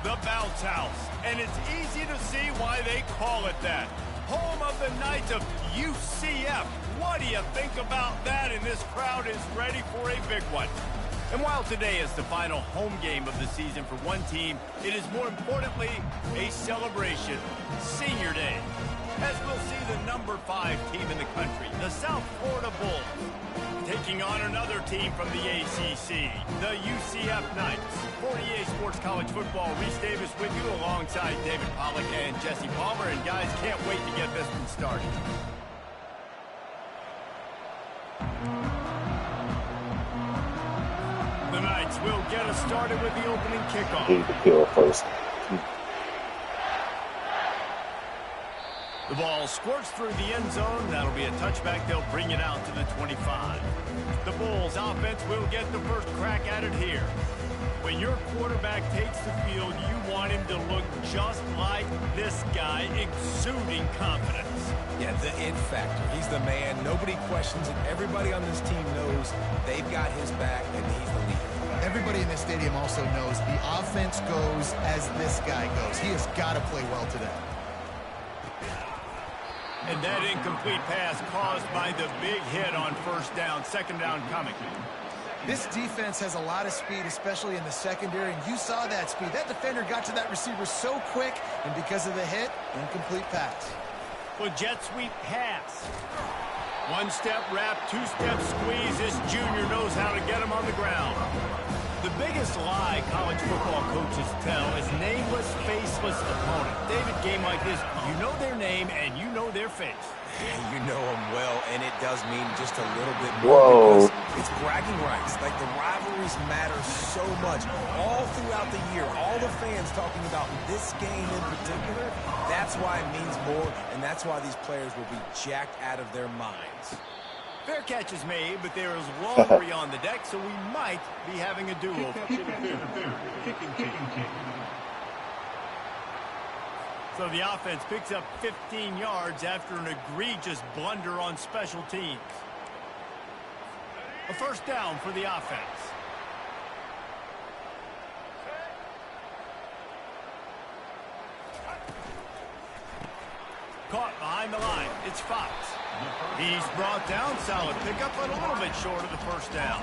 The bounce house. And it's easy to see why they call it that. Home of the Knights of UCF. What do you think about that? And this crowd is ready for a big one. And while today is the final home game of the season for one team, it is more importantly a celebration. Senior Day. As we'll see the number 5 team in the country, the South Florida Bulls, taking on another team from the ACC, the UCF Knights. For EA Sports College Football, Reese Davis with you alongside David Pollack and Jesse Palmer. And guys, can't wait to get this one started. The Knights will get us started with the opening kickoff. Need to kill first. The ball squirts through the end zone. That'll be a touchback. They'll bring it out to the 25. The Bulls offense will get the first crack at it here. When your quarterback takes the field, you want him to look just like this guy, exuding confidence. Yeah, the it factor. He's the man. Nobody questions it. Everybody on this team knows they've got his back, and he's the leader. Everybody in this stadium also knows the offense goes as this guy goes. He has got to play well today. And that incomplete pass caused by the big hit on first down. Second down coming. This defense has a lot of speed, especially in the secondary, and you saw that speed. That defender got to that receiver so quick, and because of the hit, incomplete pass. Well, jet sweep pass. One-step wrap, two-step squeeze. This junior knows how to get him on the ground. The biggest lie college football coaches tell is nameless, faceless opponent. David, game like this, you know their name and you know their face. You know them well, and it does mean just a little bit more. Whoa. Because it's bragging rights. Like, the rivalries matter so much. All throughout the year, all the fans talking about this game in particular, that's why it means more, and that's why these players will be jacked out of their minds. Fair catch is made, but there is laundry on the deck, so we might be having a do-over. So the offense picks up 15 yards after an egregious blunder on special teams. A first down for the offense. Caught behind the line. It's Fox. He's brought down. Solid pickup, but a little bit short of the first down.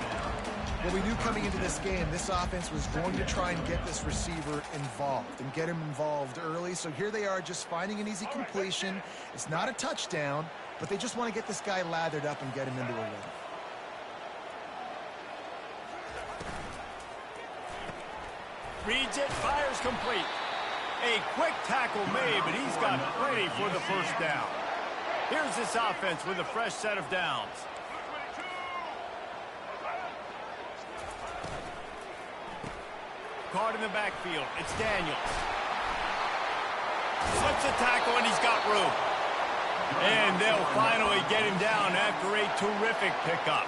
Well, we knew coming into this game, this offense was going to try and get this receiver involved and get him involved early. So here they are just finding an easy completion. It's not a touchdown, but they just want to get this guy lathered up and get him into a rhythm. Reads it, fires complete. A quick tackle made, but he's got plenty for the first down. Here's this offense with a fresh set of downs. Caught in the backfield. It's Daniels. Slips a tackle, and he's got room. And they'll finally get him down after a terrific pickup.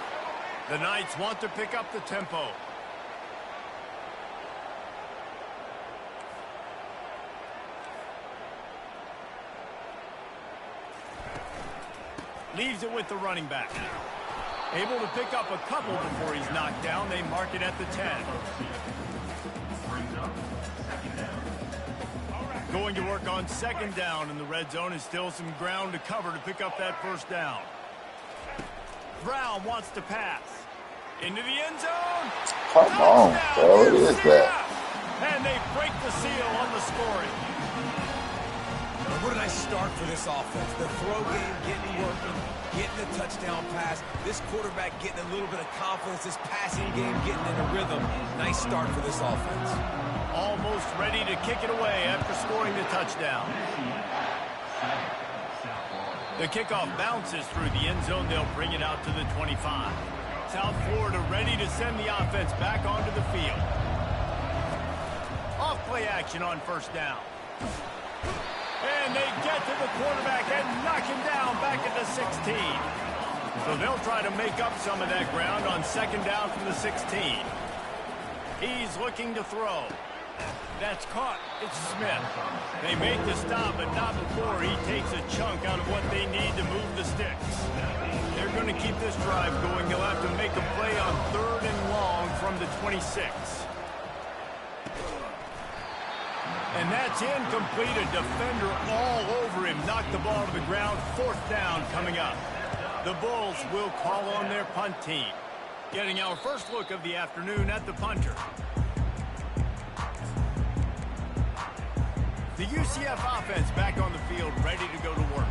The Knights want to pick up the tempo. Leaves it with the running back. Able to pick up a couple before he's knocked down. They mark it at the 10. Going to work on second down in the red zone, and still some ground to cover to pick up that first down. Brown wants to pass. Into the end zone. Come on, bro. What is that? And they break the seal on the scoring. What a nice start for this offense. The throw game getting working, getting the touchdown pass. This quarterback getting a little bit of confidence. This passing game getting in a rhythm. Nice start for this offense. Almost ready to kick it away after scoring the touchdown. The kickoff bounces through the end zone. They'll bring it out to the 25. South Florida ready to send the offense back onto the field. Off play action on first down. And they get to the quarterback and knock him down back at the 16. So they'll try to make up some of that ground on second down from the 16. He's looking to throw. That's caught. It's Smith. They make the stop, but not before he takes a chunk out of what they need to move the sticks. They're going to keep this drive going. They'll have to make a play on third and long from the 26. And that's incomplete. A defender all over him. Knocked the ball to the ground. 4th down coming up. The Bulls will call on their punt team. Getting our first look of the afternoon at the punter. The UCF offense back on the field, ready to go to work.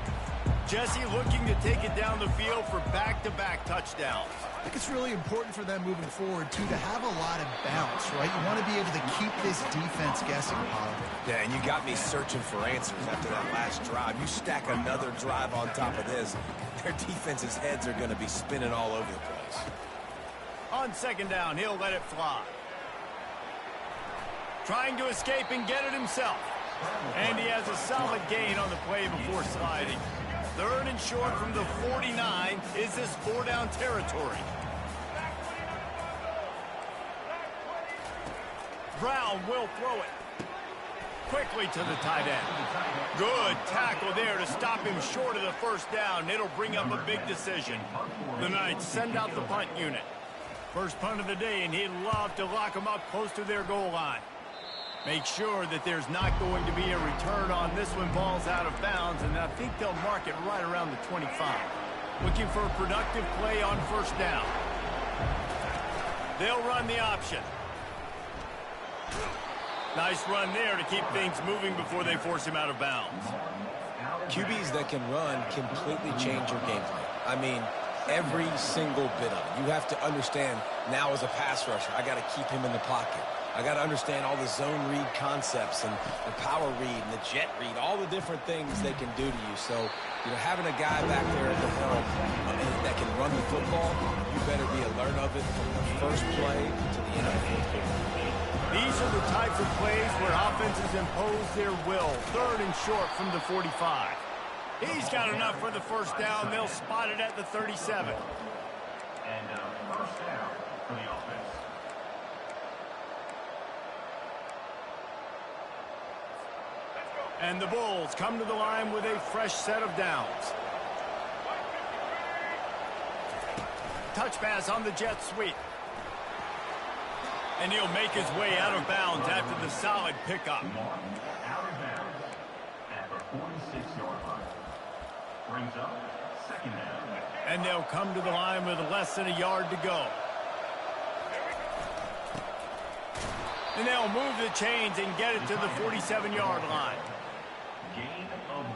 Jesse looking to take it down the field for back-to-back touchdowns. I think it's really important for them moving forward, too, to have a lot of bounce, right? You want to be able to keep this defense guessing, Pollard. Yeah, and you got me searching for answers after that last drive. You stack another drive on top of this, their defense's heads are going to be spinning all over the place. On 2nd down, he'll let it fly. Trying to escape and get it himself. And he has a solid gain on the play before sliding. 3rd and short from the 49. Is this 4-down territory? Brown will throw it. Quickly to the tight end. Good tackle there to stop him short of the 1st down. It'll bring up a big decision. The Knights send out the punt unit. First punt of the day, and he'd love to lock them up close to their goal line. Make sure that there's not going to be a return on this one. Ball's out of bounds, and I think they'll mark it right around the 25. Looking for a productive play on 1st down. They'll run the option. Nice run there to keep things moving before they force him out of bounds. QBs that can run completely change your game plan. I mean, every single bit of it. You have to understand, now as a pass rusher, I got to keep him in the pocket. I got to understand all the zone read concepts and the power read and the jet read, all the different things they can do to you. So, you know, having a guy back there at the helm that can run the football, you better be alert of it from the first play to the end of the 4th quarter. These are the types of plays where offenses impose their will. 3rd and short from the 45. He's got enough for the 1st down. They'll spot it at the 37. And 1st down for the offense. And the Bulls come to the line with a fresh set of downs. Touch pass on the jet sweep. And he'll make his way out of bounds after the solid pickup. Out of bounds at the 46-yard line. Brings up 2nd down. And they'll come to the line with less than a yard to go. And they'll move the chains and get it to the 47-yard line. Gain of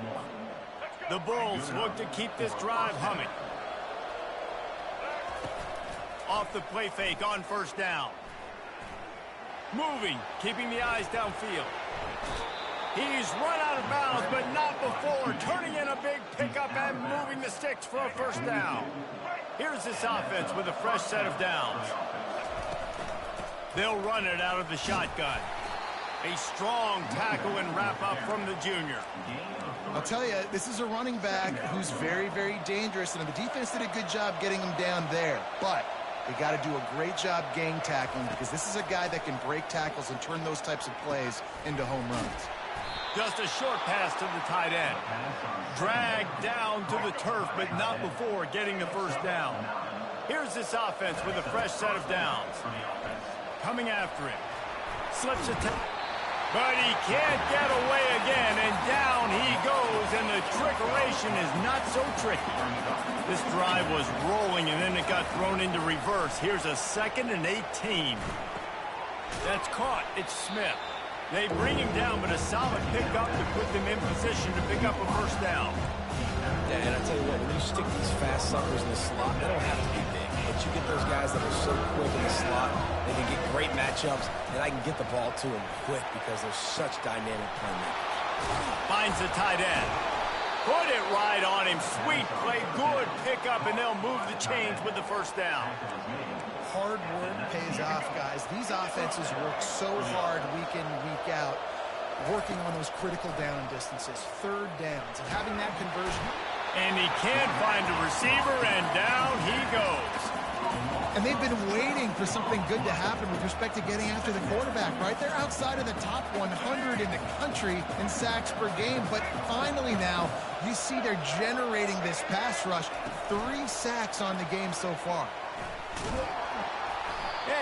1. The Bulls look to keep this drive humming. Off the play fake on 1st down. Moving, keeping the eyes downfield. He's run out of bounds, but not before. Turning in a big pickup and moving the sticks for a 1st down. Here's this offense with a fresh set of downs. They'll run it out of the shotgun. A strong tackle and wrap up from the junior. I'll tell you, this is a running back who's very, very dangerous, and the defense did a good job getting him down there. But they got to do a great job gang tackling, because this is a guy that can break tackles and turn those types of plays into home runs. Just a short pass to the tight end. Dragged down to the turf, but not before getting the 1st down. Here's this offense with a fresh set of downs. Coming after him. Slips a tackle. But he can't get away again, and down he goes, and the trickeration is not so tricky. This drive was rolling, and then it got thrown into reverse. Here's a 2nd and 18. That's caught. It's Smith. They bring him down, but a solid pickup to put them in position to pick up a 1st down. Yeah, and I tell you what, when you stick these fast suckers in the slot, they don't have to be big. But you get those guys that are so quick in the slot, they can get great matchups, and I can get the ball to them quick because they're such dynamic playmakers. Finds the tight end. Put it right on him. Sweet play, good pickup, and they'll move the chains with the 1st down. Hard work pays off, guys. These offenses work so hard week in, week out, working on those critical down distances, 3rd downs, and having that conversion. And he can't find a receiver, and down he goes. And they've been waiting for something good to happen with respect to getting after the quarterback, right? They're outside of the top 100 in the country in sacks per game, but finally now you see they're generating this pass rush. 3 sacks on the game so far.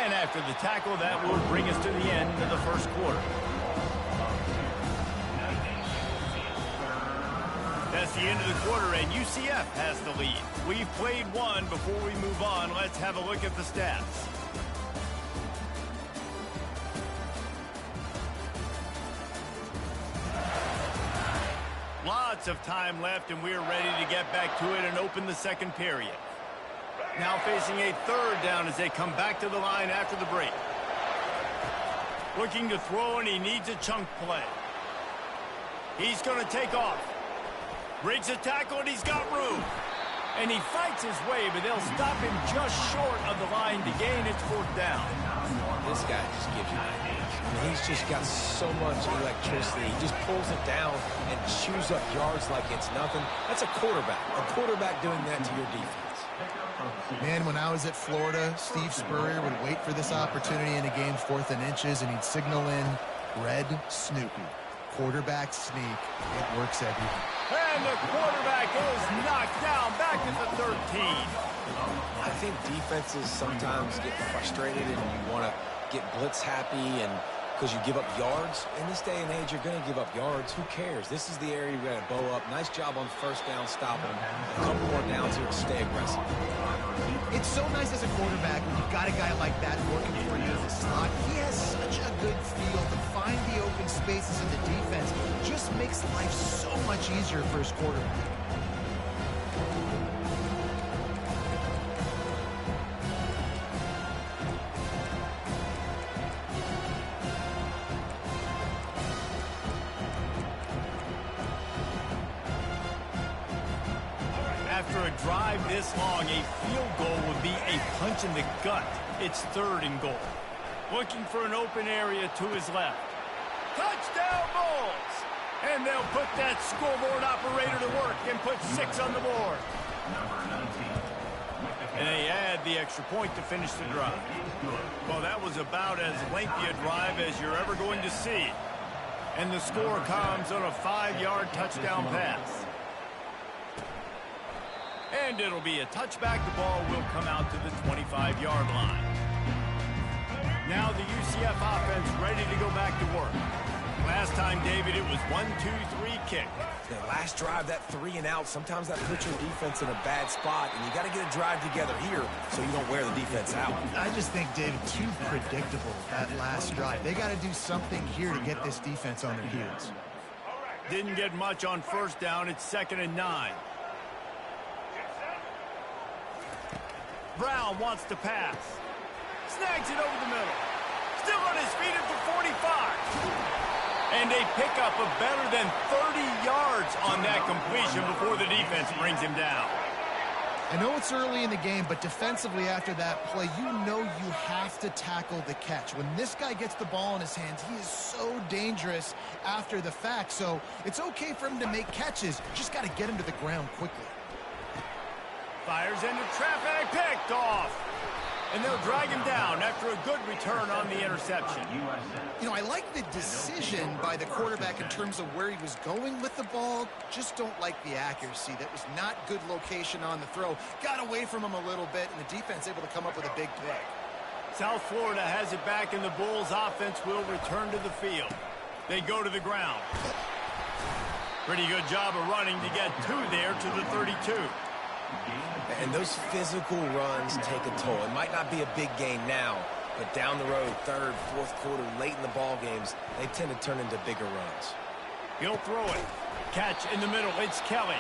And after the tackle, that will bring us to the end of the 1st quarter. the end of the quarter, and UCF has the lead. We've played one. Before we move on, let's have a look at the stats. Lots of time left, and we're ready to get back to it and open the second period. Now facing a third down as they come back to the line after the break. Looking to throw, and he needs a chunk play. He's going to take off. Breaks a tackle, and he's got room. And he fights his way, but they'll stop him just short of the line to gain its fourth down. This guy just gives you ideas. I mean, he's just got so much electricity. He just pulls it down and chews up yards like it's nothing. That's a quarterback. A quarterback doing that to your defense. Man, when I was at Florida, Steve Spurrier would wait for this opportunity in a game 4th and inches, and he'd signal in Red Snoopy. Quarterback sneak. It works every time. And the quarterback is knocked down back at the 13. I think defenses sometimes get frustrated and you want to get blitz happy and because you give up yards. In this day and age, you're going to give up yards. Who cares? This is the area you got to bow up. Nice job on first down, stopping them. A couple more downs here to stay aggressive. It's so nice as a quarterback when you've got a guy like that working for you in the slot. He has such a good feel to find the open spaces in the defense. Just makes life so much easier for his quarterback. After a drive this long, a field goal would be a punch in the gut. It's 3rd and goal. Looking for an open area to his left. Touchdown Bulls! And they'll put that scoreboard operator to work and put 6 on the board. And they add the extra point to finish the drive. Well, that was about as lengthy a drive as you're ever going to see. And the score comes on a 5-yard touchdown pass. And it'll be a touchback. The ball will come out to the 25-yard line. Now the UCF offense ready to go back to work. Last time, David, it was 1-2-3 kick. The last drive, that 3 and out, sometimes that puts your defense in a bad spot, and you got to get a drive together here so you don't wear the defense out. I just think, David, too predictable, that last drive. They got to do something here to get this defense on their heels. Didn't get much on first down. It's 2nd and 9. Brown wants to pass. Snags it over the middle. Still on his feet at the 45. And a pickup of better than 30 yards on that completion before the defense brings him down. I know it's early in the game, but defensively after that play, you know you have to tackle the catch. When this guy gets the ball in his hands, he is so dangerous after the fact. So it's okay for him to make catches. Just got to get him to the ground quickly. Fires into traffic, picked off. And they'll drag him down after a good return on the interception. You know, I like the decision by the quarterback in terms of where he was going with the ball. Just don't like the accuracy. That was not good location on the throw. Got away from him a little bit, and the defense able to come up with a big pick. South Florida has it back, and the Bulls offense will return to the field. They go to the ground. Pretty good job of running to get 2 there to the 32. And those physical runs take a toll. It might not be a big game now, but down the road, 3rd, 4th quarter, late in the ball games, they tend to turn into bigger runs. He'll throw it. Catch in the middle. It's Kelly.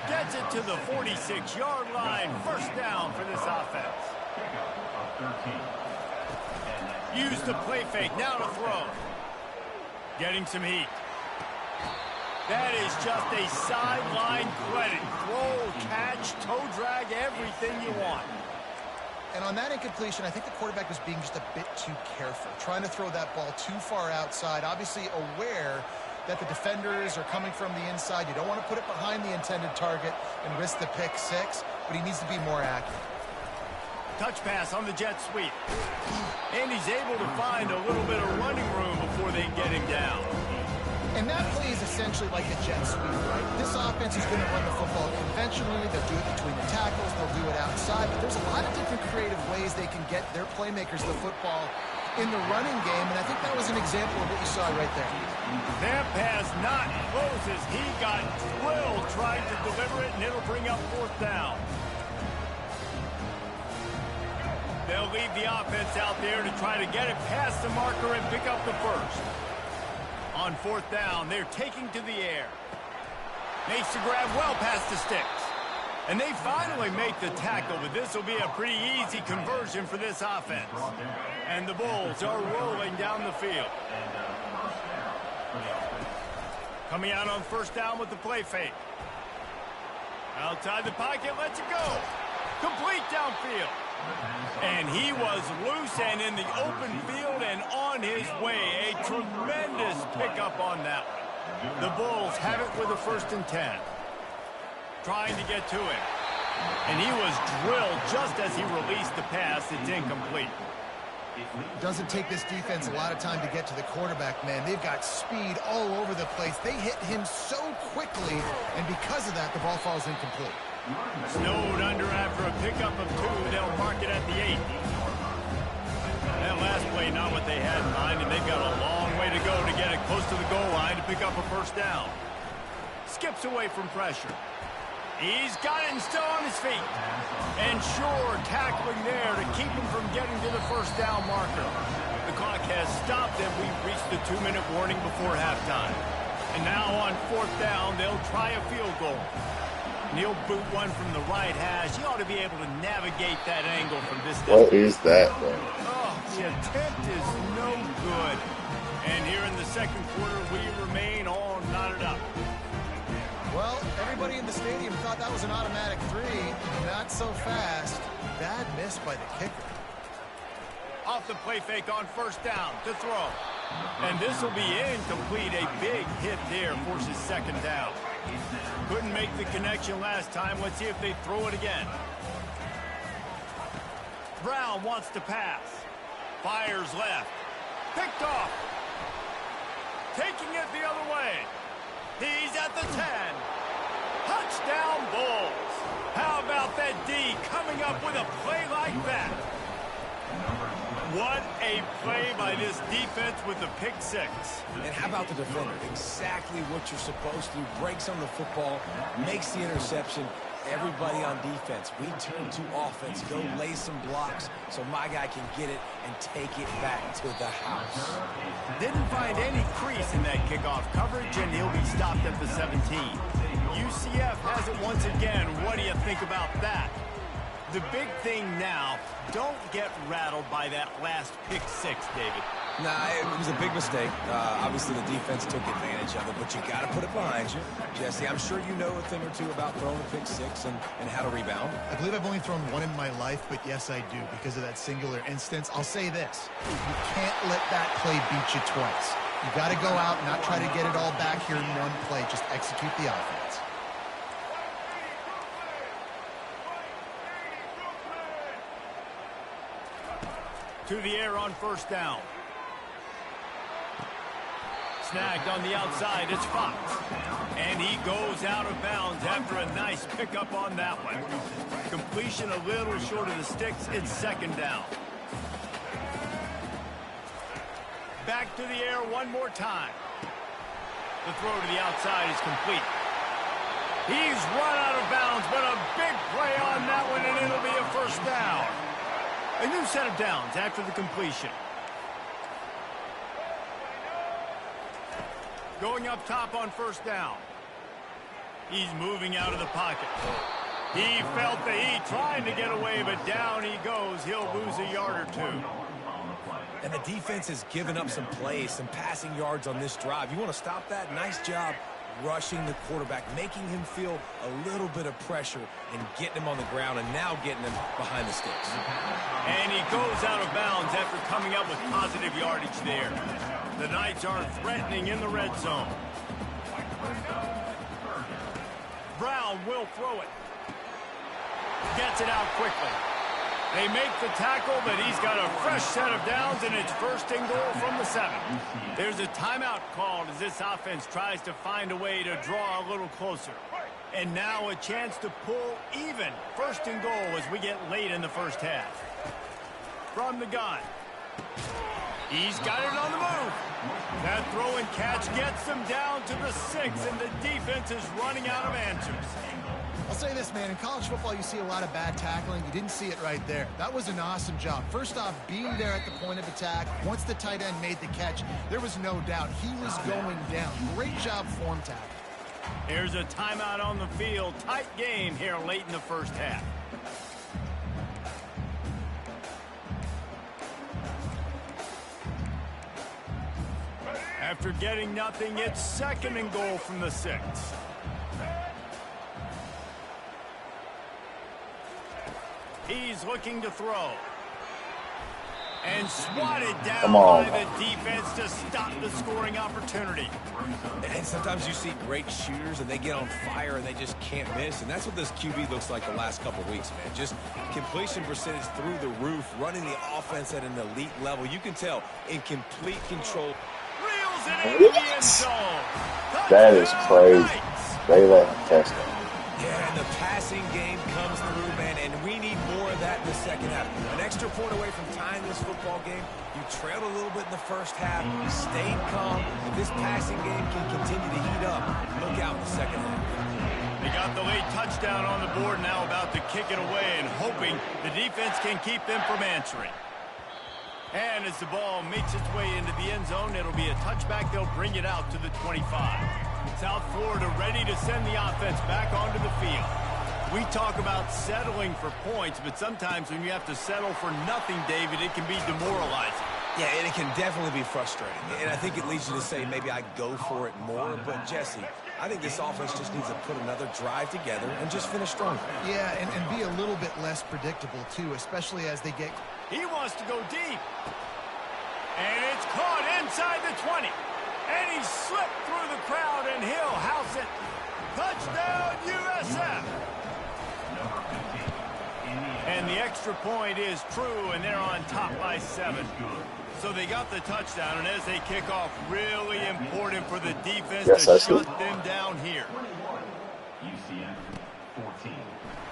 Gets it to the 46-yard line. First down for this offense. Use the play fake. Now to throw. Getting some heat. That is just a sideline credit. Throw, catch, toe drag, everything you want. And on that incompletion, I think the quarterback was being just a bit too careful, trying to throw that ball too far outside, obviously aware that the defenders are coming from the inside. You don't want to put it behind the intended target and risk the pick 6, but he needs to be more accurate. Touch pass on the jet sweep. And he's able to find a little bit of running room before they get him down. And that play is essentially like a jet sweep, right? This offense is going to run the football conventionally. They'll do it between the tackles. They'll do it outside. But there's a lot of different creative ways they can get their playmakers the football in the running game, and I think that was an example of what you saw right there. That pass not close as he got drilled trying to deliver it, and it'll bring up 4th down. They'll leave the offense out there to try to get it past the marker and pick up the first. On 4th down, they're taking to the air. Makes the grab well past the sticks. And they finally make the tackle, but this will be a pretty easy conversion for this offense. And the Bulls are rolling down the field. Coming out on 1st down with the play fake. Outside the pocket, lets it go. Complete downfield. And he was loose and in the open field and on his way. A tremendous pickup on that one. The Bulls have it with a 1st and 10. Trying to get to him. And he was drilled just as he released the pass. It's incomplete. It doesn't take this defense a lot of time to get to the quarterback, man. They've got speed all over the place. They hit him so quickly, and because of that, the ball falls incomplete. Snowed under after a pickup of 2. They'll mark it at the 8. That last play, not what they had in mind, and they've got a long way to go to get it close to the goal line to pick up a 1st down. Skips away from pressure. He's got it and still on his feet. And sure, tackling there to keep him from getting to the 1st down marker. The clock has stopped and we've reached the 2-minute warning before halftime. And now on 4th down, they'll try a field goal. He'll boot one from the right hash. He ought to be able to navigate that angle from this distance. What is that, man? Oh, the attempt is no good. And here in the 2nd quarter, we remain all knotted up. Well, everybody in the stadium thought that was an automatic 3. Not so fast. Bad miss by the kicker. Off the play fake on 1st down to throw. And this will be incomplete. A big hit there forces 2nd down. Couldn't make the connection last time. Let's see if they throw it again. Brown wants to pass. Fires left. Picked off. Taking it the other way. He's at the 10. Touchdown Bulls. How about that D coming up with a play like that? What a play by this defense with the pick 6. And how about the defender? Exactly what you're supposed to do. Breaks on the football, makes the interception. Everybody on defense, we turn to offense. Go lay some blocks so my guy can get it and take it back to the house. Didn't find any crease in that kickoff coverage, and he'll be stopped at the 17. UCF has it once again. What do you think about that? The big thing now, don't get rattled by that last pick 6, David. Nah, it was a big mistake. Obviously, the defense took advantage of it, but you got to put it behind you. Jesse, I'm sure you know a thing or two about throwing a pick 6 and how to rebound. I believe I've only thrown 1 in my life, but yes, I do. Because of that singular instance, I'll say this. You can't let that play beat you twice. You got to go out and not try to get it all back here in one play. Just execute the offense. To the air on 1st down. Snagged on the outside, it's Fox. And he goes out of bounds after a nice pickup on that one. Completion a little short of the sticks, it's 2nd down. Back to the air one more time. The throw to the outside is complete. He's run out of bounds, but a big play on that one, and it'll be a 1st down. A new set of downs after the completion. Going up top on 1st down. He's moving out of the pocket. He felt the heat trying to get away, but down he goes. He'll lose a yard or 2. And the defense has given up some plays, some passing yards on this drive. You want to stop that? Nice job rushing the quarterback, making him feel a little bit of pressure and getting him on the ground and now getting him behind the sticks. And he goes out of bounds after coming up with positive yardage there. The Knights are threatening in the red zone. Brown will throw it. Gets it out quickly. They make the tackle, but he's got a fresh set of downs, and it's 1st and goal from the 7. There's a timeout called as this offense tries to find a way to draw a little closer. And now a chance to pull even. 1st and goal as we get late in the 1st half. From the gun, He's got it on the move. That throw and catch gets them down to the 6, and the defense is running out of answers. I'll say this, man. In college football, you see a lot of bad tackling. You didn't see it right there. That was an awesome job. First off, being there at the point of attack. Once the tight end made the catch, there was no doubt he was going down. Great job form tackle. Here's a timeout on the field. Tight game here late in the first half. After getting nothing, it's 2nd and goal from the 6. He's looking to throw. And swatted down by the defense to stop the scoring opportunity. And sometimes you see great shooters and they get on fire and they just can't miss. And that's what this QB looks like the last couple of weeks, man. Just completion percentage through the roof, running the offense at an elite level. You can tell in complete control. Reels it into the end zone. That is crazy. They let him test him. Yeah, and the passing game comes through, man, and we need more of that in the second half. An extra point away from tying this football game. You trailed a little bit in the first half, stayed calm. If this passing game can continue to heat up, look out in the second half. They got the late touchdown on the board, now about to kick it away and hoping the defense can keep them from answering. And as the ball makes its way into the end zone, it'll be a touchback. They'll bring it out to the 25. South Florida ready to send the offense back onto the field. We talk about settling for points, but sometimes when you have to settle for nothing, David, it can be demoralizing. Yeah, and it can definitely be frustrating. And I think it leads you to say maybe I go for it more. But, Jesse, I think this offense just needs to put another drive together and just finish stronger. Yeah, and be a little bit less predictable, too, especially as they get... He wants to go deep. And it's caught inside the 20. And he slipped through the crowd, and he'll house it. Touchdown, USF. And the extra point is true, and they're on top by 7. So they got the touchdown, and as they kick off, really important for the defense to shut them down here. UCF 14.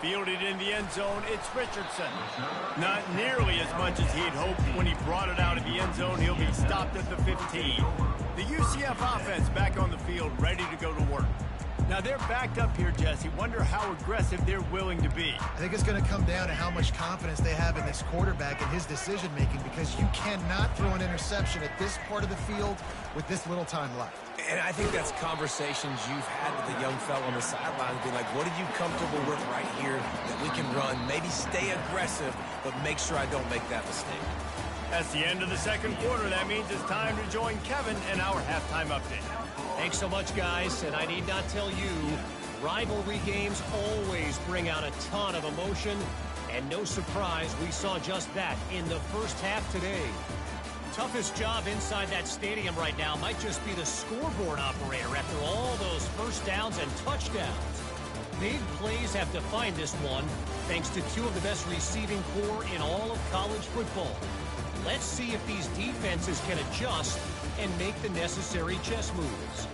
Fielded in the end zone, it's Richardson. Not nearly as much as he'd hoped when he brought it out of the end zone. He'll be stopped at the 15. The UCF offense back on the field, ready to go to work. Now they're backed up here, Jesse. Wonder how aggressive they're willing to be. I think it's going to come down to how much confidence they have in this quarterback and his decision-making, because you cannot throw an interception at this part of the field with this little time left. And I think that's conversations you've had with the young fellow on the sideline, being like, what are you comfortable with right here that we can run? Maybe stay aggressive, but make sure I don't make that mistake. That's the end of the second quarter. That means it's time to join Kevin in our halftime update. Thanks so much, guys. And I need not tell you, rivalry games always bring out a ton of emotion. And no surprise, we saw just that in the first half today. Toughest job inside that stadium right now might just be the scoreboard operator after all those first downs and touchdowns. Big plays have defined this one, thanks to two of the best receiving corps in all of college football. Let's see if these defenses can adjust and make the necessary chess moves.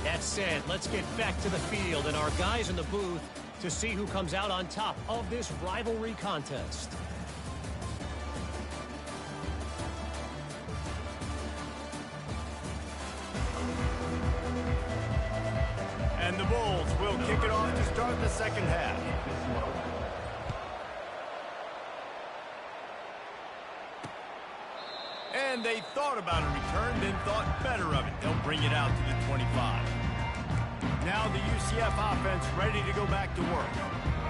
That said, let's get back to the field and our guys in the booth to see who comes out on top of this rivalry contest. And the Bulls will kick it off to start the second half. And they thought about a return, then thought better of it. They'll bring it out to the 25. Now the UCF offense ready to go back to work.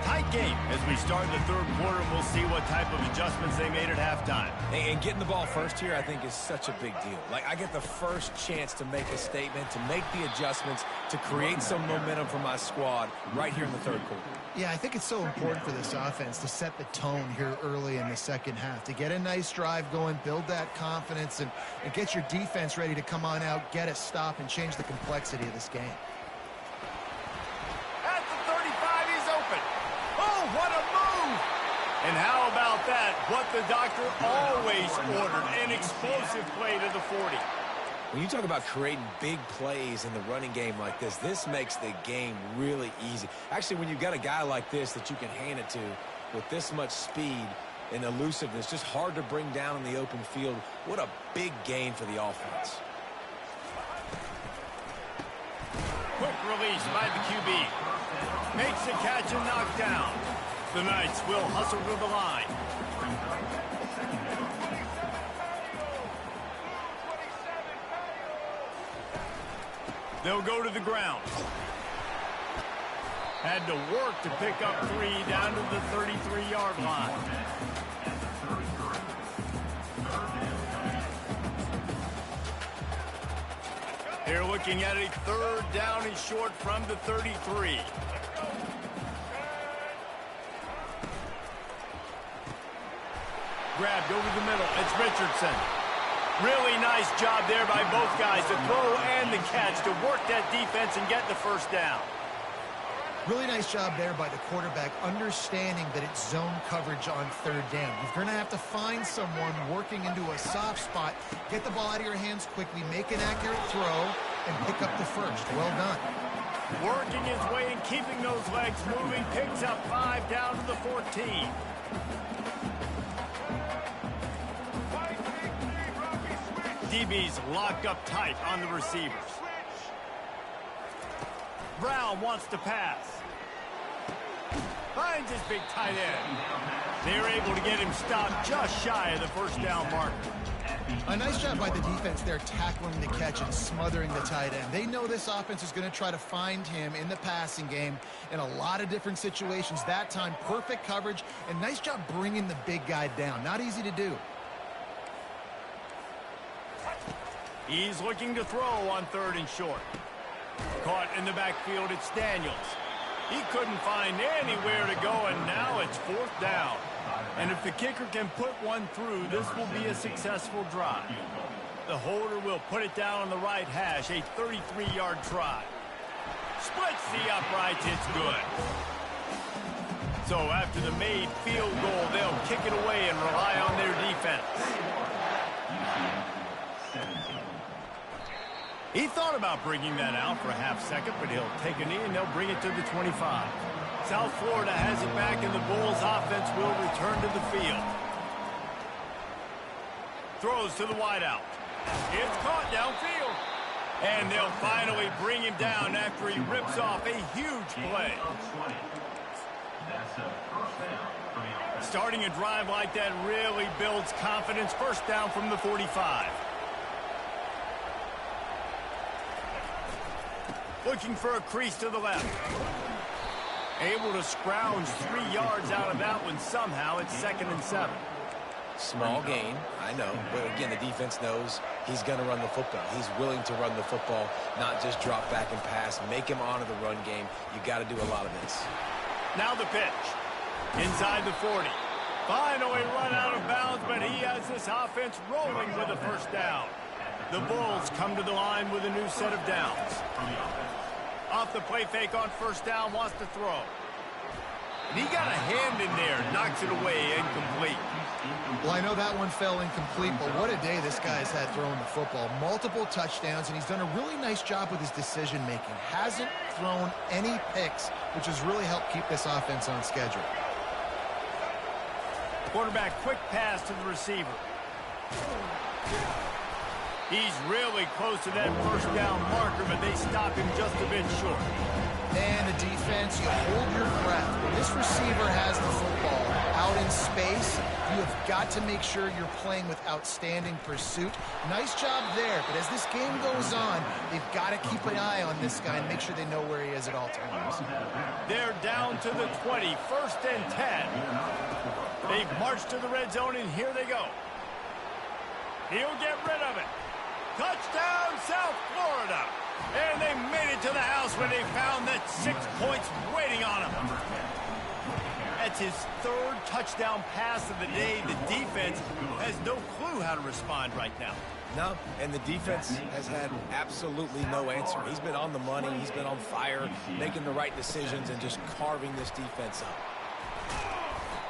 Tight game as we start the third quarter, and we'll see what type of adjustments they made at halftime. And getting the ball first here, I think, is such a big deal. Like, I get the first chance to make a statement, to make the adjustments, to create some momentum for my squad right here in the third quarter. Yeah, I think it's so important for this offense to set the tone here early in the second half, to get a nice drive going, build that confidence, and get your defense ready to come on out, get a stop, and change the complexity of this game. At the 35, he's open. Oh, what a move! And how about that? What the doctor always ordered, an explosive play to the 40. When you talk about creating big plays in the running game like this makes the game really easy. Actually, when you've got a guy like this that you can hand it to with this much speed, and elusiveness. Just hard to bring down in the open field. What a big gain for the offense. Quick release by the QB. Makes the catch and knocked down. The Knights will hustle to the line. They'll go to the ground. Had to work to pick up 3 down to the 33-yard line. They're looking at a 3rd down and short from the 33. Grabbed over the middle. It's Richardson. Really nice job there by both guys, the throw and the catch, to work that defense and get the first down. Really nice job there by the quarterback, understanding that it's zone coverage on 3rd down. You're going to have to find someone working into a soft spot, get the ball out of your hands quickly, make an accurate throw, and pick up the first. Well done. Working his way and keeping those legs moving, picks up 5 down to the 14. DB's locked up tight on the receivers. Brown wants to pass. Finds his big tight end. They're able to get him stopped just shy of the first down marker. A nice job by the defense there, tackling the catch and smothering the tight end. They know this offense is going to try to find him in the passing game in a lot of different situations. That time, perfect coverage, and nice job bringing the big guy down. Not easy to do. He's looking to throw on 3rd and short. Caught in the backfield, it's Daniels. He couldn't find anywhere to go, and now it's 4th down. And if the kicker can put one through, this will be a successful drive. The holder will put it down on the right hash, a 33-yard try. Splits the uprights, it's good. So after the made field goal, they'll kick it away and rely on their defense. He thought about bringing that out for a half second, but he'll take a knee and they'll bring it to the 25. South Florida has it back, and the Bulls offense will return to the field. Throws to the wideout. It's caught downfield. And they'll finally bring him down after he rips off a huge play. Starting a drive like that really builds confidence. First down from the 45. Looking for a crease to the left. Able to scrounge 3 yards out of that one somehow. It's 2nd and 7. Small gain, I know. But again, the defense knows he's going to run the football. He's willing to run the football, not just drop back and pass. Make him honor the run game. You got to do a lot of this. Now the pitch. Inside the 40. Finally run out of bounds, but he has this offense rolling with a first down. The Bulls come to the line with a new set of downs. Off the play fake on first down, wants to throw. And he got a hand in there, knocks it away, incomplete. Well, I know that one fell incomplete, but what a day this guy's had throwing the football. Multiple touchdowns, and he's done a really nice job with his decision-making. Hasn't thrown any picks, which has really helped keep this offense on schedule. Quarterback, quick pass to the receiver. He's really close to that first down marker, but they stop him just a bit short. And the defense, you hold your breath. When this receiver has the football out in space, you have got to make sure you're playing with outstanding pursuit. Nice job there, but as this game goes on, they've got to keep an eye on this guy and make sure they know where he is at all times. They're down to the 20, 1st and 10. They've marched to the red zone, and here they go. He'll get rid of it. Touchdown, South Florida. And they made it to the house when they found that 6 points waiting on him. That's his 3rd touchdown pass of the day. The defense has no clue how to respond right now. No, and the defense has had absolutely no answer. He's been on the money. He's been on fire, making the right decisions and just carving this defense up.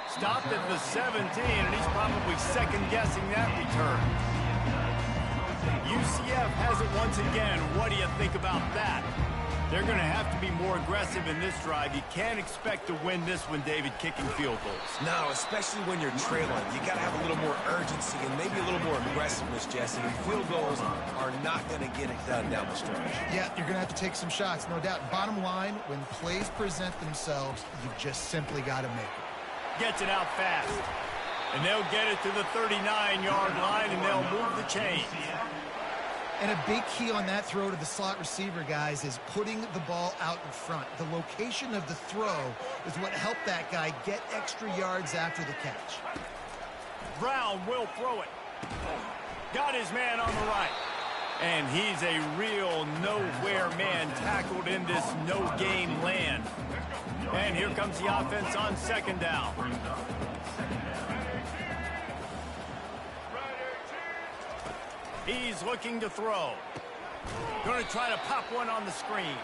Stopped at the 17, and he's probably second-guessing that return. UCF has it once again. What do you think about that? They're going to have to be more aggressive in this drive. You can't expect to win this one, David, kicking field goals. No, especially when you're trailing. You got to have a little more urgency and maybe a little more aggressiveness, Jesse. And field goals are not going to get it done down the stretch. Yeah, you're going to have to take some shots, no doubt. Bottom line, when plays present themselves, you've just simply got to make it. Gets it out fast. And they'll get it to the 39-yard line, and they'll move the chains. And a big key on that throw to the slot receiver, guys, is putting the ball out in front. The location of the throw is what helped that guy get extra yards after the catch. Brown will throw it. Got his man on the right. And he's a real nowhere man tackled in this no-game land. And here comes the offense on second down. He's looking to throw. Going to try to pop one on the screen.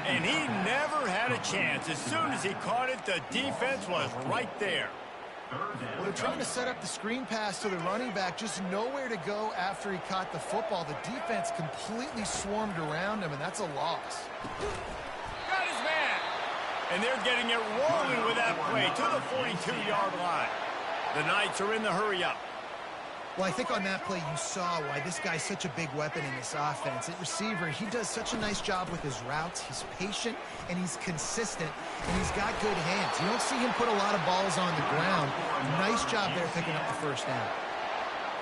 And he never had a chance. As soon as he caught it, the defense was right there. Well, they're trying to set up the screen pass to the running back, just nowhere to go after he caught the football. The defense completely swarmed around him, and that's a loss. Got his man. And they're getting it rolling with that play to the 42-yard line. The Knights are in the hurry-up. Well, I think on that play you saw why this guy's such a big weapon in this offense. At receiver, he does such a nice job with his routes. He's patient, and he's consistent, and he's got good hands. You don't see him put a lot of balls on the ground. Nice job there picking up the first down.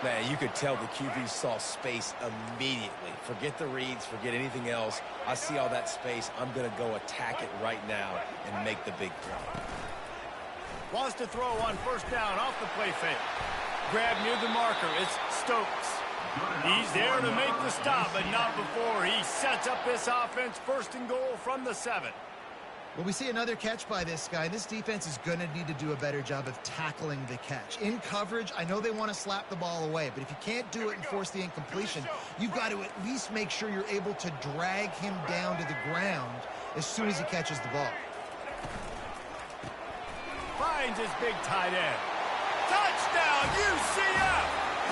Man, you could tell the QB saw space immediately. Forget the reads, forget anything else. I see all that space. I'm going to go attack it right now and make the big throw. Wants to throw on first down off the play fake. Grab near the marker. It's Stokes. He's there to make the stop, but not before he sets up this offense first and goal from the 7. Well, we see another catch by this guy. This defense is going to need to do a better job of tackling the catch. In coverage, I know they want to slap the ball away, but if you can't do it and force the incompletion, you've got to at least make sure you're able to drag him down to the ground as soon as he catches the ball. Finds his big tight end. Touchdown, UCF!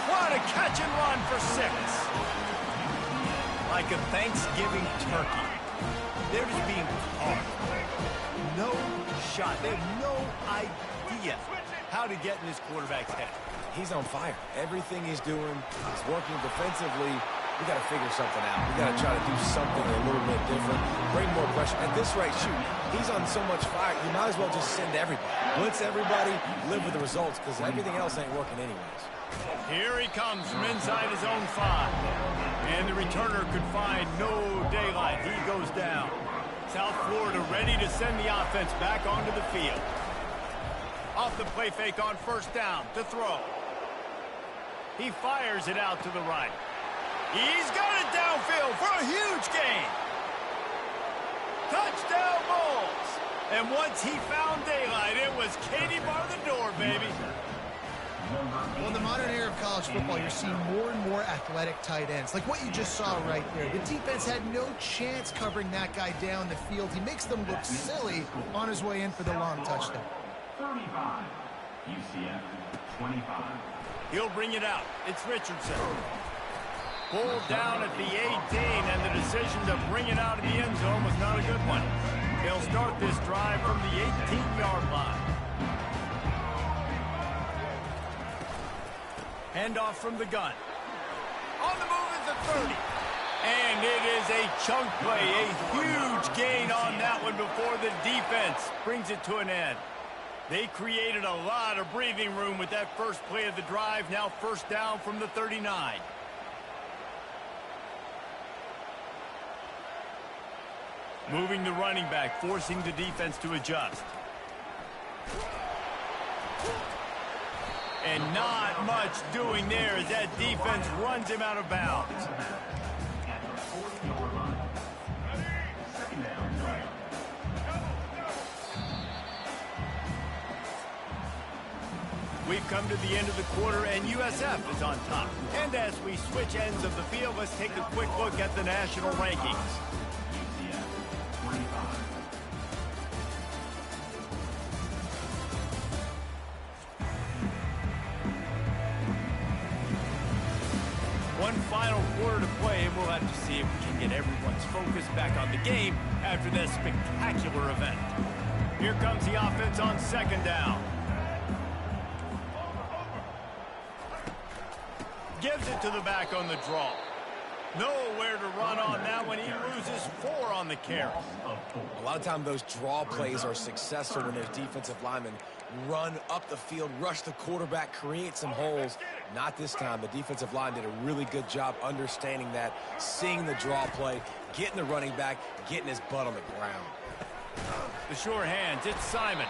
What a catch and run for 6. Like a Thanksgiving turkey. They're just being caught. No shot. They have no idea how to get in this quarterback's head. He's on fire. Everything he's doing, he's working defensively. We got to figure something out. We got to try to do something a little bit different. Bring more pressure. At this rate, shoot, he's on so much fire, you might as well just send everybody. Blitz everybody, live with the results, because everything else ain't working anyways. Here he comes from inside his own 5. And the returner could find no daylight. He goes down. South Florida ready to send the offense back onto the field. Off the play fake on first down to throw. He fires it out to the right. He's got it downfield for a huge gain. Touchdown Bulls. And once he found daylight, it was Katie bar the door, baby. Well, in the modern era of college football, you're seeing more and more athletic tight ends, like what you just saw right there. The defense had no chance covering that guy down the field. He makes them look silly on his way in for the long touchdown. 35, UCF 25. He'll bring it out. It's Richardson. Pulled down at the 18, and the decision to bring it out of the end zone was not a good one. They'll start this drive from the 18-yard line. Handoff from the gun. On the move is the 30. And it is a chunk play, a huge gain on that one before the defense brings it to an end. They created a lot of breathing room with that first play of the drive. Now first down from the 39. Moving the running back, forcing the defense to adjust. And not much doing there as that defense runs him out of bounds. We've come to the end of the quarter, and USF is on top. And as we switch ends of the field, let's take a quick look at the national rankings. One final quarter to play, and we'll have to see if we can get everyone's focus back on the game after this spectacular event. Here comes the offense on second down. Gives it to the back on the draw. Nowhere to run on that one. He loses 4 on the carry. A lot of times those draw plays are successful when those defensive linemen run up the field, rush the quarterback, create some holes. Not this time. The defensive line did a really good job understanding that, seeing the draw play, getting the running back, getting his butt on the ground. The sure hands, it's Simon.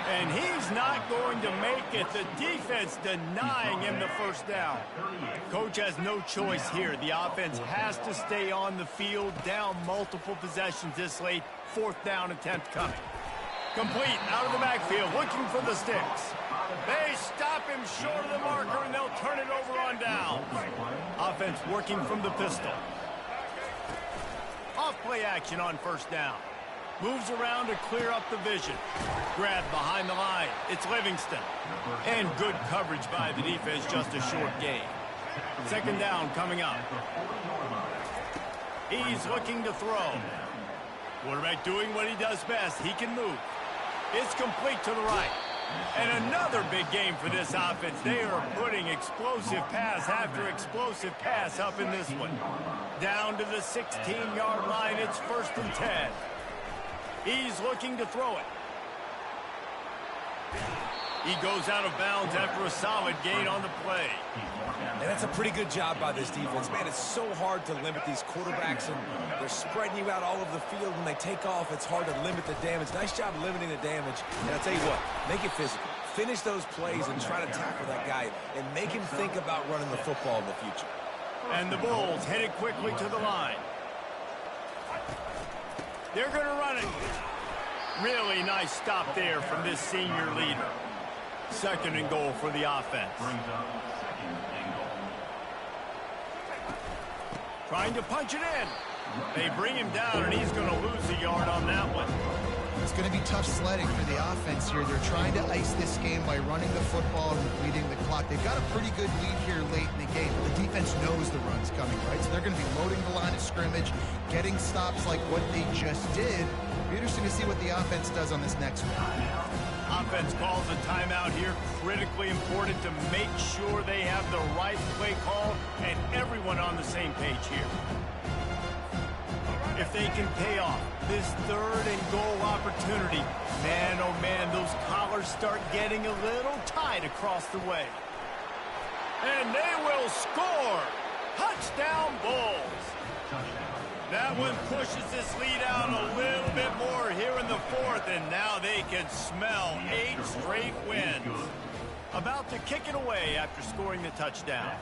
And he's not going to make it. The defense denying him the first down. Coach has no choice here. The offense has to stay on the field, down multiple possessions this late. 4th down attempt coming. Complete, out of the backfield, looking for the sticks. They stop him short of the marker, and they'll turn it over on down. Offense working from the pistol. Off play action on first down. Moves around to clear up the vision. Grab behind the line. It's Livingston. And good coverage by the defense, just a short gain. Second down coming up. He's looking to throw. Quarterback doing what he does best. He can move. It's complete to the right. And another big game for this offense. They are putting explosive pass after explosive pass up in this one. Down to the 16-yard line. It's 1st and 10. He's looking to throw it. He goes out of bounds after a solid gain on the play. And that's a pretty good job by this defense. Man, it's so hard to limit these quarterbacks, and they're spreading you out all over the field. When they take off, it's hard to limit the damage. Nice job limiting the damage. And I'll tell you what, make it physical. Finish those plays and try to tackle that guy and make him think about running the football in the future. And the Bulls headed quickly to the line. They're going to run it. Really nice stop there from this senior leader. 2nd and goal for the offense. Trying to punch it in. They bring him down, and he's going to lose a yard on that one. It's going to be tough sledding for the offense here. They're trying to ice this game by running the football and leading the clock. They've got a pretty good lead here late in the game. The defense knows the run's coming, right? So they're going to be loading the line of scrimmage, getting stops like what they just did. It'll be interesting to see what the offense does on this next one. Offense calls a timeout here. Critically important to make sure they have the right play call and everyone on the same page here. If they can pay off this 3rd and goal opportunity, man, oh man, those collars start getting a little tight across the way. And they will score. Touchdown Bulls. That one pushes this lead out a little bit more here in the 4th, and now they can smell 8 straight wins. About to kick it away after scoring the touchdown.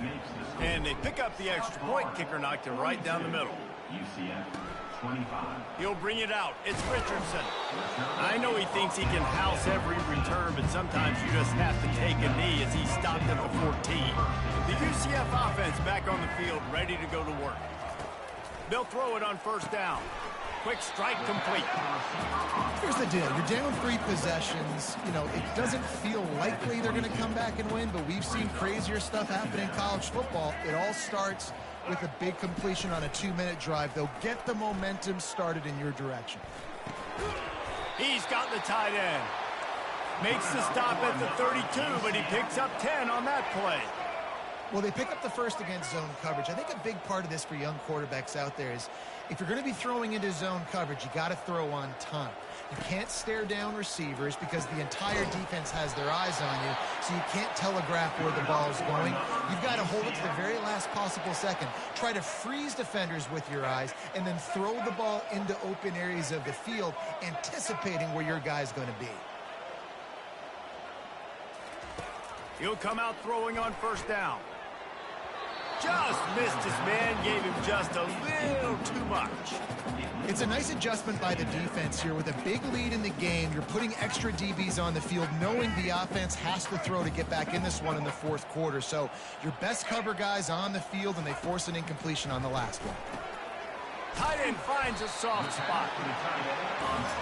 And they pick up the extra point. Kicker knocked it right down the middle. He'll bring it out. It's Richardson. I know he thinks he can house every return, but sometimes you just have to take a knee as he stopped at the 14. The UCF offense back on the field, ready to go to work. They'll throw it on first down. Quick strike complete. Here's the deal. You're down 3 possessions. You know, it doesn't feel likely they're going to come back and win, but we've seen crazier stuff happen in college football. It all starts with a big completion on a 2-minute drive. They'll get the momentum started in your direction. He's got the tight end. Makes the stop at the 32, but he picks up 10 on that play. Well, they pick up the first against zone coverage. I think a big part of this for young quarterbacks out there is if you're going to be throwing into zone coverage, you got to throw on time. You can't stare down receivers because the entire defense has their eyes on you, so you can't telegraph where the ball is going. You've got to hold it to the very last possible second. Try to freeze defenders with your eyes and then throw the ball into open areas of the field, anticipating where your guy's going to be. He'll come out throwing on first down. Just missed his man, gave him just a little too much. It's a nice adjustment by the defense here. With a big lead in the game, you're putting extra DBs on the field, knowing the offense has to throw to get back in this one in the 4th quarter. So your best cover guys on the field, and they force an incompletion on the last one. tight end finds a soft spot.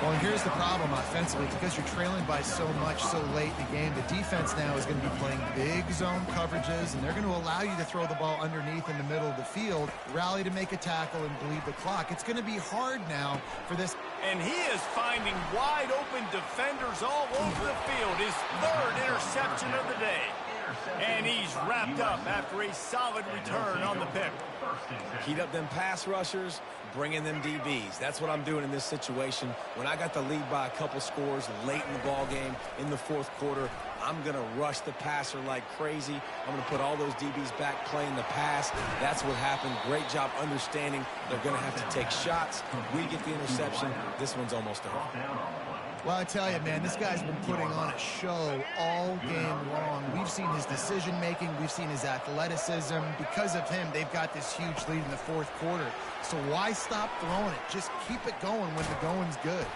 Well, and here's the problem offensively. Because you're trailing by so much so late in the game, the defense now is going to be playing big zone coverages, and they're going to allow you to throw the ball underneath in the middle of the field, rally to make a tackle, and bleed the clock. It's going to be hard now for this. And he is finding wide open defenders all over the field. His third interception of the day. And he's wrapped up after a solid return on the pick. Heat up them pass rushers, bring in them DBs. That's what I'm doing in this situation. When I got the lead by a couple scores late in the ball game in the fourth quarter, I'm going to rush the passer like crazy. I'm going to put all those DBs back playing the pass. That's what happened. Great job understanding they're going to have to take shots. We get the interception. This one's almost over. Well, I tell you, man, this guy's been putting on a show all game long. We've seen his decision-making. We've seen his athleticism. Because of him, they've got this huge lead in the fourth quarter. So why stop throwing it? Just keep it going when the going's good.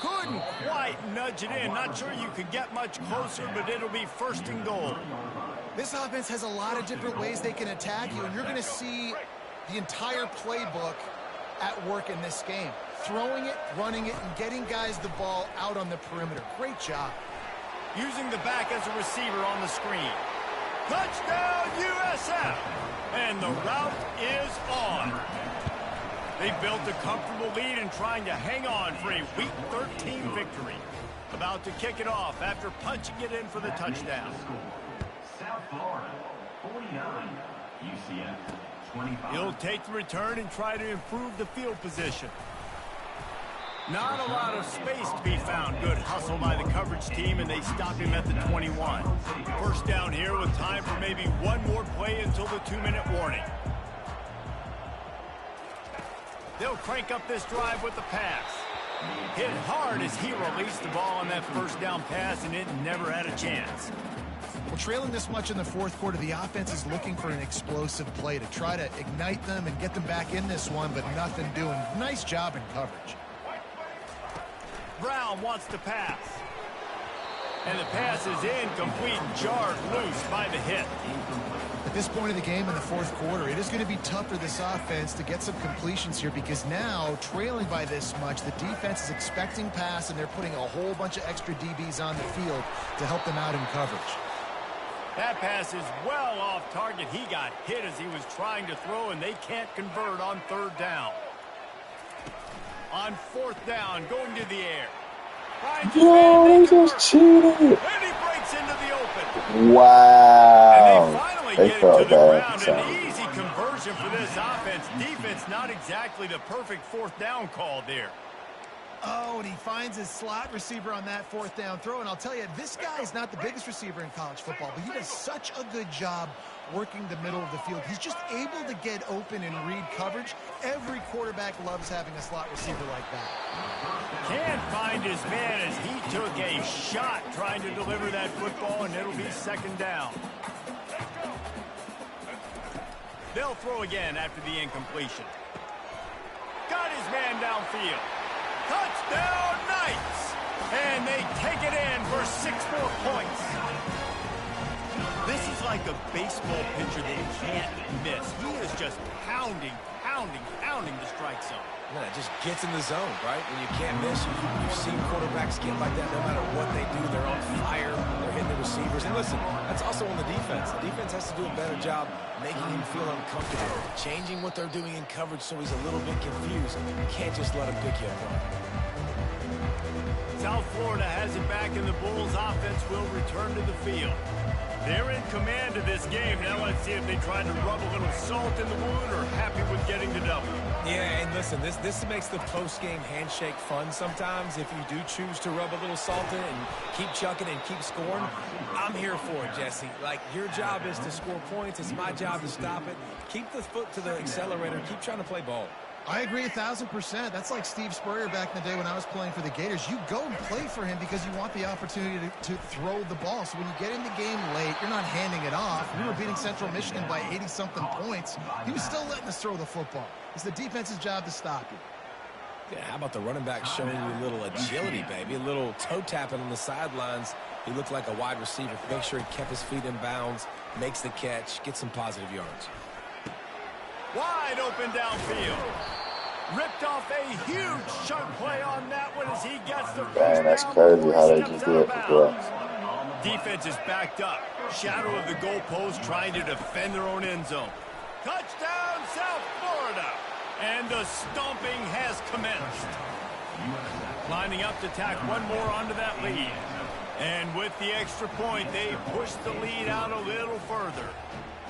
Couldn't quite nudge it in. Not sure you could get much closer, but it'll be first and goal. This offense has a lot of different ways they can attack you, and you're going to see the entire playbook at work in this game. Throwing it, running it, and getting guys the ball out on the perimeter. Great job. Using the back as a receiver on the screen. Touchdown, USF! And the route is on. They built a comfortable lead and trying to hang on for a Week 13 victory. About to kick it off after punching it in for the touchdown. South Florida, 49. UCF, 25. He'll take the return and try to improve the field position. Not a lot of space to be found. Good hustle by the coverage team, and they stop him at the 21. First down here with time for maybe one more play until the 2-minute warning. They'll crank up this drive with the pass. Hit hard as he released the ball on that first down pass, and it never had a chance. Well, trailing this much in the fourth quarter, the offense is looking for an explosive play to try to ignite them and get them back in this one, but nothing doing. Nice job in coverage. Brown wants to pass. And the pass is incomplete, jarred loose by the hit. At this point of the game in the fourth quarter, it is going to be tough for this offense to get some completions here because now, trailing by this much, the defense is expecting pass, and they're putting a whole bunch of extra DBs on the field to help them out in coverage. That pass is well off target. He got hit as he was trying to throw, and they can't convert on third down. On fourth down, going to the air. Yo, he just cheated. And he breaks into the open. Wow. And they finally get it to the ground. So. An easy conversion for this offense. Defense, not exactly the perfect fourth down call there. Oh, and he finds his slot receiver on that fourth down throw. And I'll tell you, this guy is not the biggest receiver in college football, but he does such a good job working the middle of the field. He's just able to get open and read coverage. Every quarterback loves having a slot receiver like that. Can't find his man as he took a shot trying to deliver that football, and it'll be second down. They'll throw again after the incompletion. Got his man downfield. Touchdown, Knights! And they take it in for 6 more points. This is like a baseball pitcher that can't miss. He is just pounding the strike zone. Man, it just gets in the zone, right? When you can't miss, you've seen quarterbacks get like that no matter what they do. They're on fire. They're hitting the receivers. And listen, that's also on the defense. The defense has to do a better job making him feel uncomfortable, changing what they're doing in coverage so he's a little bit confused. You can't just let him pick you apart. South Florida has it back, and the Bulls offense will return to the field. They're in command of this game. Now let's see if they try to rub a little salt in the wound or happy with getting the W. Yeah, and listen, this makes the post-game handshake fun sometimes. If you do choose to rub a little salt in and keep chucking and keep scoring, I'm here for it, Jesse. Like, your job is to score points. It's my job to stop it. Keep the foot to the accelerator. Keep trying to play ball. I agree 1,000%. That's like Steve Spurrier back in the day when I was playing for the Gators. You go and play for him because you want the opportunity to throw the ball. So when you get in the game late, you're not handing it off. We were beating Central Michigan by 80-something points. He was still letting us throw the football. It's the defense's job to stop you. Yeah, how about the running back showing you a little agility, baby? A little toe tapping on the sidelines. He looked like a wide receiver. Make sure he kept his feet in bounds, makes the catch, gets some positive yards. Wide open downfield. Ripped off a huge chunk play on that one as he gets the first Man, that's down crazy before how he they steps just out do of it as well. bounds. Defense is backed up. Shadow of the goalpost trying to defend their own end zone. Touchdown, South Florida. And the stomping has commenced. Lining up to tack one more onto that lead. And with the extra point, they push the lead out a little further.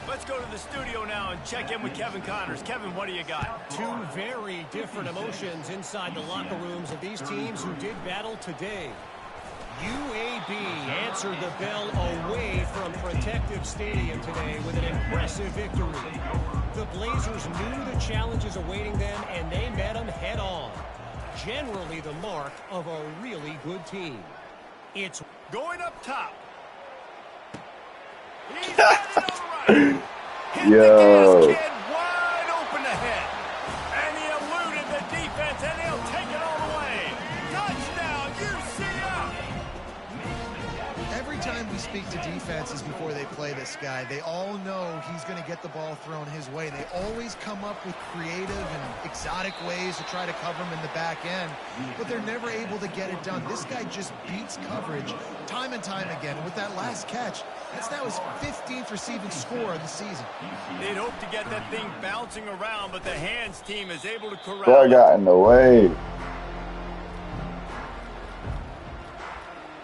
Let's go to the studio now and check in with Kevin Connors. Kevin, what do you got? Two very different emotions inside the locker rooms of these teams who did battle today. UAB answered the bell away from Protective Stadium today with an impressive victory. The Blazers knew the challenges awaiting them, and they met them head-on. Generally the mark of a really good team. It's going up top. He's got it all right. Hit Yo. the gas kid wide open ahead. And he eluded the defense, and he'll take it all the way. Touchdown, UCF. Every time we speak to defenses before they play this guy, they all know he's going to get the ball thrown his way. They always come up with creative and exotic ways to try to cover him in the back end, but they're never able to get it done. This guy just beats coverage time and time again. And with that last catch, that's now his 15th receiving score of the season. They'd hope to get that thing bouncing around, but the hands team is able to corral Bro it. got in the way.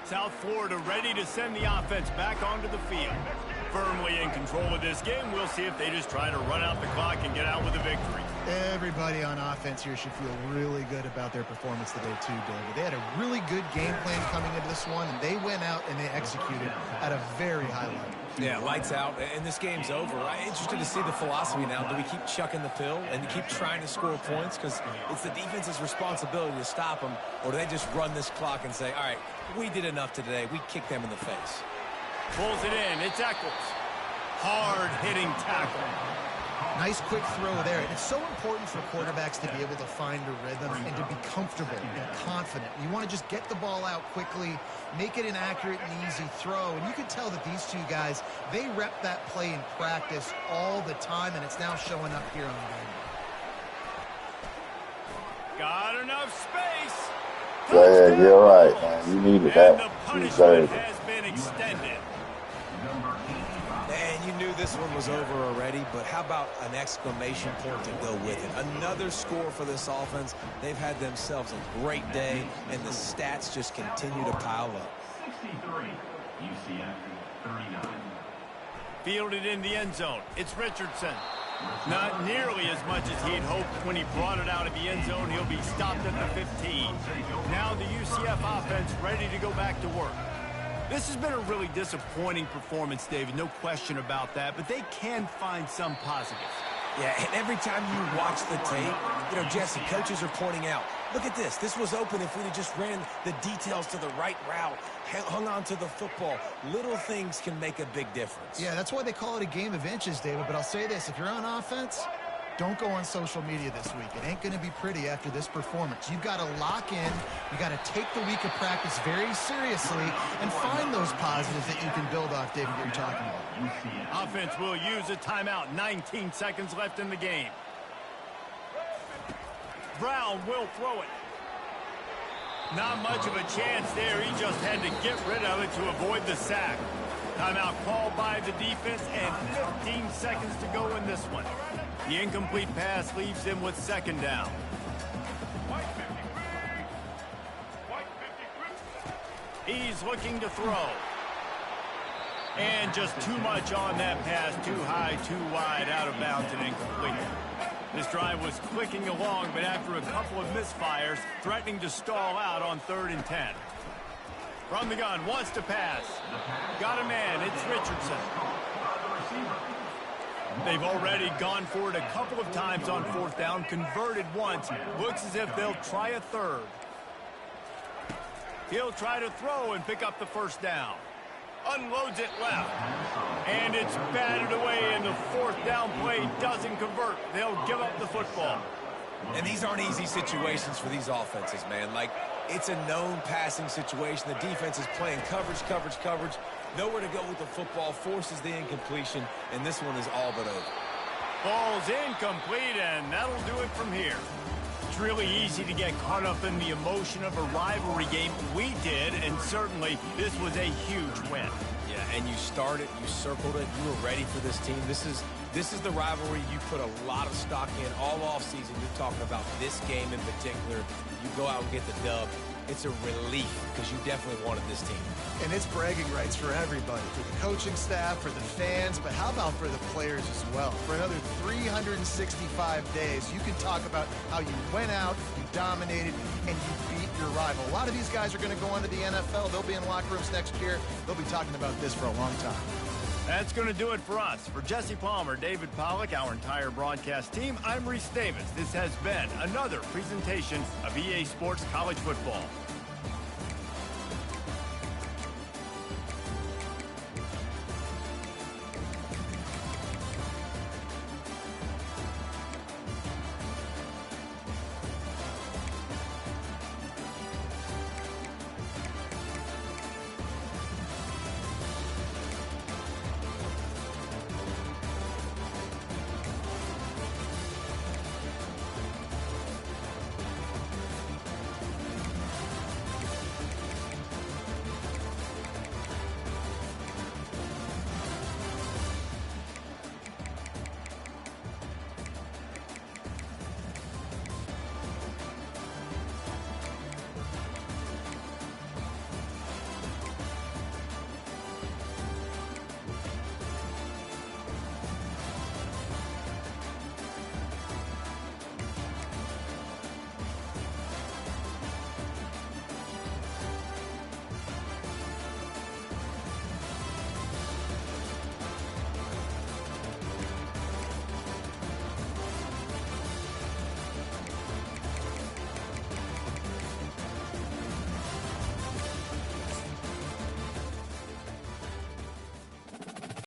South Florida ready to send the offense back onto the field. Firmly in control of this game. We'll see if they just try to run out the clock and get out with a victory. Everybody on offense here should feel really good about their performance today too, David. They had a really good game plan coming into this one, and they went out and they executed at a very high level. Yeah, lights out, and this game's over. I'm interested to see the philosophy now. Do we keep chucking the pill and keep trying to score points? Because it's the defense's responsibility to stop them, or do they just run this clock and say, all right, we did enough today. We kicked them in the face. Pulls it in. It's Eccles. Hard-hitting tackle. Nice quick throw there. And it's so important for quarterbacks to be able to find a rhythm and to be comfortable and confident. You want to just get the ball out quickly, make it an accurate and easy throw. And you can tell that these two guys, they rep that play in practice all the time, and it's now showing up here on the game. Got enough space. Yeah, you're right, man. You needed And the that. You punishment deserved it. has been extended. And you knew this one was over already, but how about an exclamation point to go with it? Another score for this offense. They've had themselves a great day, and the stats just continue to pile up. 63, UCF 39. Fielded in the end zone. It's Richardson. Not nearly as much as he'd hoped when he brought it out of the end zone. He'll be stopped at the 15. Now the UCF offense ready to go back to work. This has been a really disappointing performance, David. No question about that, but they can find some positives. Yeah, and every time you watch the tape, you know, Jesse, coaches are pointing out, look at this. This was open if we'd have just ran the details to the right route, hung on to the football. Little things can make a big difference. Yeah, that's why they call it a game of inches, David. But I'll say this, if you're on offense, don't go on social media this week. It ain't going to be pretty after this performance. You've got to lock in. You got to take the week of practice very seriously and find those positives that you can build off, David, that you're talking about. Offense will use a timeout. 19 seconds left in the game. Brown will throw it. Not much of a chance there. He just had to get rid of it to avoid the sack. Timeout called by the defense and 15 seconds to go in this one. The incomplete pass leaves him with second down. He's looking to throw. And just too much on that pass. Too high, too wide, out of bounds and incomplete. This drive was clicking along, but after a couple of misfires, threatening to stall out on 3rd and 10. From the gun, wants to pass. Got a man, it's Richardson. They've already gone for it a couple of times on 4th down, converted once. Looks as if they'll try a third. He'll try to throw and pick up the first down. Unloads it left. And it's batted away, and the 4th down play doesn't convert. They'll give up the football. And these aren't easy situations for these offenses, man. Like, it's a known passing situation. The defense is playing coverage. Nowhere to go with the football, forces the incompletion, and this one is all but over. Ball's incomplete, and that'll do it from here. It's really easy to get caught up in the emotion of a rivalry game. We did, and certainly this was a huge win. Yeah, and you started, you circled it, you were ready for this team. This is the rivalry you put a lot of stock in all offseason. You're talking about this game in particular. You go out and get the dub. It's a relief because you definitely wanted this team. And it's bragging rights for everybody, for the coaching staff, for the fans, but how about for the players as well? For another 365 days, you can talk about how you went out, you dominated, and you beat your rival. A lot of these guys are going to go on to the NFL. They'll be in locker rooms next year. They'll be talking about this for a long time. That's going to do it for us. For Jesse Palmer, David Pollack, our entire broadcast team, I'm Reese Davis. This has been another presentation of EA Sports College Football.